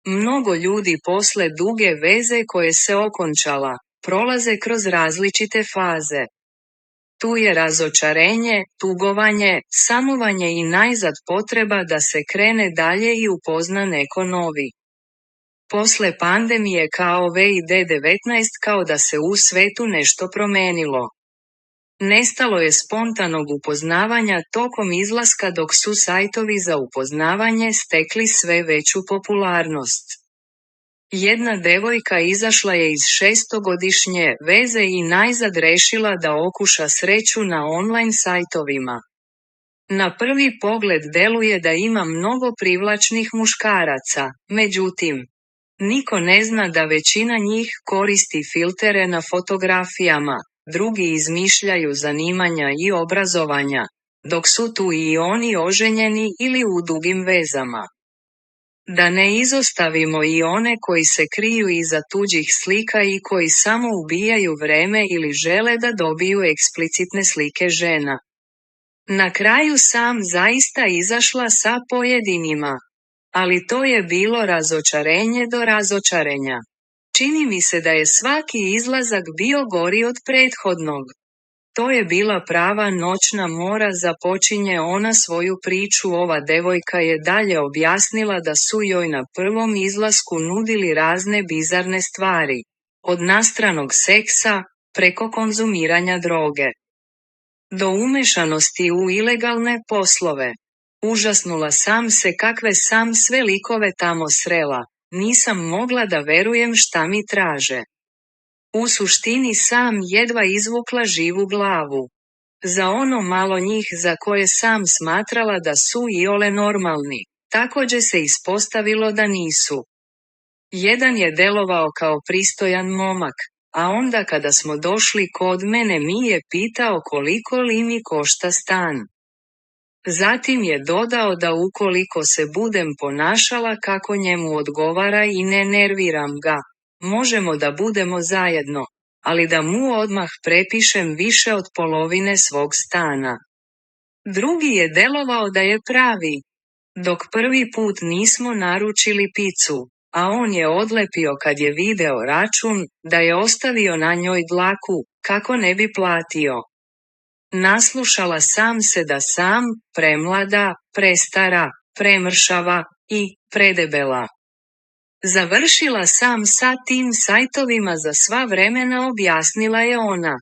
Mnogo ljudi posle duge veze koje se okončala, prolaze kroz različite faze. Tu je razočarenje, tugovanje, samovanje i najzad potreba da se krene dalje i upozna neko novi. Posle pandemije COVID-19 kao da se u svetu nešto promenilo. Nestalo je spontanog upoznavanja tokom izlaska dok su sajtovi za upoznavanje stekli sve veću popularnost. Jedna devojka izašla je iz 6-godišnje veze i najzad rešila da okuša sreću na online sajtovima. Na prvi pogled deluje da ima mnogo privlačnih muškaraca, međutim, niko ne zna da većina njih koristi filtere na fotografijama, drugi izmišljaju zanimanja i obrazovanja, dok su tu i oni oženjeni ili u dugim vezama. Da ne izostavimo i one koji se kriju iza tuđih slika i koji samo ubijaju vreme ili žele da dobiju eksplicitne slike žena. Na kraju sam zaista izašla sa pojedinima. Ali to je bilo razočarenje do razočarenja. Čini mi se da je svaki izlazak bio gori od prethodnog. To je bila prava noćna mora, započinje ona svoju priču. Ova devojka je dalje objasnila da su joj na prvom izlasku nudili razne bizarne stvari. Od nastranog seksa, preko konzumiranja droge, do umešanosti u ilegalne poslove. Užasnula sam se kakve sam sve likove tamo srela, nisam mogla da verujem šta mi traže. U suštini sam jedva izvukla živu glavu. Za ono malo njih za koje sam smatrala da su iole normalni, takođe se ispostavilo da nisu. Jedan je delovao kao pristojan momak, a onda kada smo došli kod mene mi je pitao koliko li mi košta stan. Zatim je dodao da ukoliko se budem ponašala kako njemu odgovara i ne nerviram ga, možemo da budemo zajedno, ali da mu odmah prepišem više od polovine svog stana. Drugi je delovao da je pravi. Dok prvi put nismo naručili picu, a on je odlepio kad je video račun, da je ostavio na njoj dlaku, kako ne bi platio. Naslušala sam se da sam premlada, prestara, premršava i predebela. Završila sam sa tim sajtovima za sva vremena, objasnila je ona.